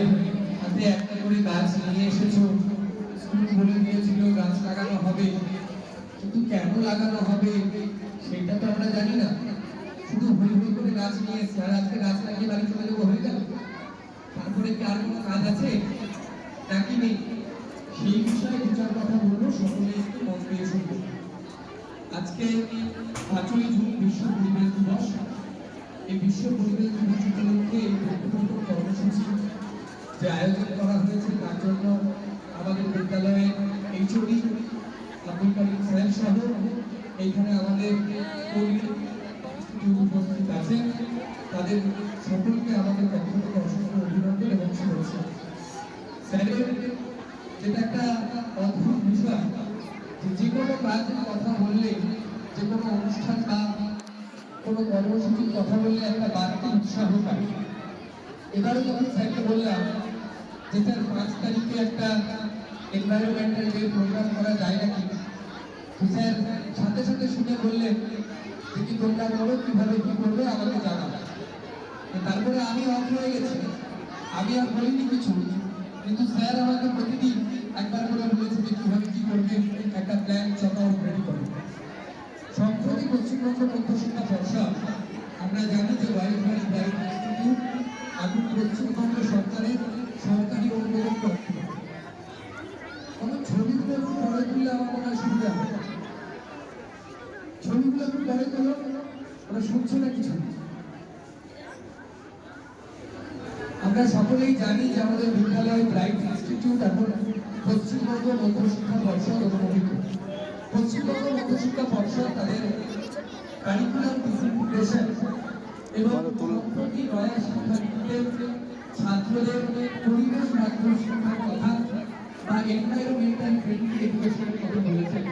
বিদ্যালয়ের হাতে একটা করে গাছ নিয়ে এসেছো। স্কুল বলে দিয়েছিল গাছ লাগানো হবে, কিন্তু কেন লাগানো হবে সেটা তো আমরা জানি না। শুধু হই হই করে গাছ নিয়ে এসে আর আজকে গাছ লাগিয়ে বাড়ি চলে যাবো হয়ে গেল। তারপরে কি আর কোনো কাজ আছে নাকি নেই? সেই বিষয়ে দু চার কথা বলবো, সকলে একটু মন দিয়ে শুনবো। আজকে ৫ই জুন বিশ্ব পরিবেশ দিবস। এই বিশ্ব পরিবেশ দিবস উপলক্ষে এই গুরুত্বপূর্ণ কর্মসূচি যে আয়োজন করা হয়েছে তার জন্য আমাদের বিদ্যালয়ের এইচওডি আব্দুল কারিম স্যার সহ এইখানে আমাদের উপস্থিত আছেন, তাদের সকলকে আমাদের পক্ষ থেকে অসংখ্য অভিনন্দন এবং শুভেচ্ছা। স্যারের যেটা একটা অদ্ভুত বিষয়, যে কোনো কাজের কথা বললে, যে কোনো অনুষ্ঠান বা কোনো কর্মসূচির কথা বললে একটা বাড়তি উৎসাহ পায়। এবারে যখন স্যারকে বললাম যে স্যার ৫ তারিখে একটা এনভায়রনমেন্টাল ডে প্রোগ্রাম করা যায় নাকি, স্যার সাথে সাথে শুনে বললেন যে কি তোমরা করো, কিভাবে কি করবে আমাকে জানাবে। তারপরে আমি অফ হয়ে গেছি, আমি আর বলিনি কিছু, কিন্তু স্যার আমাকে প্রতিদিন একবার করে বলেছে যে কিভাবে কি করবে একটা প্ল্যান চক আউট রেডি করবে। সম্প্রতি পশ্চিমবঙ্গ মধ্যশিক্ষা পর্ষদ, আমরা জানি যে ওয়াইল্ড লাইফ গাইড ইনস্টিটিউট এখন পশ্চিমবঙ্গ সরকারের সরকারি অনুমোদন প্রাপ্ত। আমার ছবিগুলো একটু পরে তুললে আমার মনে হয় সুবিধা হবে। ছবিগুলো একটু পরে তোলো, ওরা শুনছো না কিছু। আমরা সকলেই জানি যে আমাদের বিদ্যালয় ব্রাইট ইনস্টিটিউট এখন পশ্চিমবঙ্গ মধ্যশিক্ষা পর্ষদ অনুমোদিত। পশ্চিমবঙ্গ মধ্যশিক্ষা পর্ষদ তাদের কারিকুলাম ডিসিপ্লিনেশন এবং সম্প্রতি নয়া শিক্ষানীতিতে ছাত্রদের পরিবেশ বান্ধব শিক্ষার কথা বা এনভায়রনমেন্টাল ফ্রেন্ডলি এডুকেশনের কথা বলেছেন,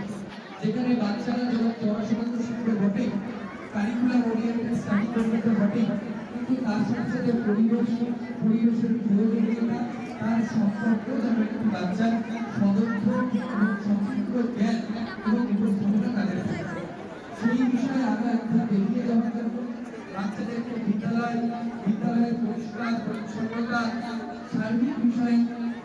যেখানে বাচ্চারা যেমন পড়াশোনা তো শিখবে বটে, কারিকুলাম ওরিয়েন্টেড স্টাডি করবে তো বটে, কিন্তু তার সাথে সাথে পরিবেশের প্রয়োজনীয়তা, তার সম্পর্ক যেন একটি বাচ্চার সদর্থ এবং সংক্ষিপ্ত জ্ঞান এবং উপস্থাপনা তাদের থাকে। সেই বিষয়ে আমরা একটা এগিয়ে যাওয়ার জন্য বাচ্চাদেরকে বিদ্যালয়ের পরিষ্কার পরিচ্ছন্নতা সার্বিক বিষয়ে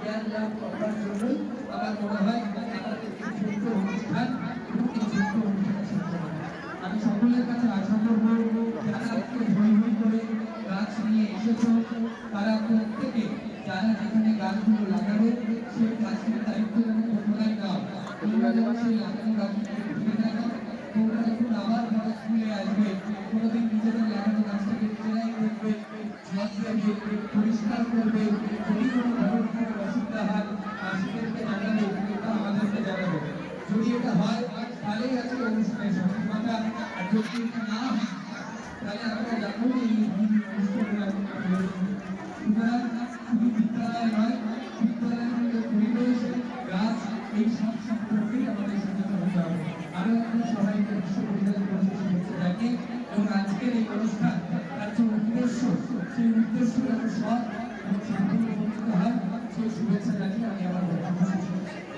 জ্ঞান লাভ করবার জন্যই আমার মনে হয় আমাদের এই ছোট্ট অনুষ্ঠান এবং এই ছোট্ট অনুষ্ঠানের সূচনা। আমি সকলের কাছে আশা করবো যারা আজকে হই হই করে গাছ নিয়ে এসেছো, তারা প্রত্যেকে যারা যেখানে গাছগুলো লাগাবে সেই গাছের দায়িত্ব যেন তোমরাই নাও। তোমরা যেন সেই লাগানো গাছগুলো ভুলে না যাও। তোমরা যখন আবার ঘরে স্কুলে আসবে, কোনোদিন নিজেদের লাগানো গাছটাকে নিজেরাই দেখবে, যত্ন দেবে, পরিষ্কার করবে। যদি কোনো ধরনের অসুবিধা হয় আশিদেরকে জানাবে, এটা আমাদেরকে জানাবে। যদি এটা হয় তাহলেই আজকে অনুষ্ঠানের সফলতা, আর যদি এটা না হয় তাহলে আমরা জানবো যে এই অনুষ্ঠানগুলো সুতরাং শুধু বিদ্যালয় নয়, বিদ্যালয়ের পরিবেশ, গাছ, এই সব সম্পর্কেই আমাদের সচেতন হতে হবে। আরো একজন সবাইকে বিশ্ব পরিবেশ দিবসের শুভেচ্ছা জানিয়ে এবং আজকের এই অনুষ্ঠান তার যে উদ্দেশ্য, সেই উদ্দেশ্য যেন সৎ এবং সম্পূর্ণ হয় সেই শুভেচ্ছা জানিয়ে আমি আমার বক্তব্য শেষ করছি।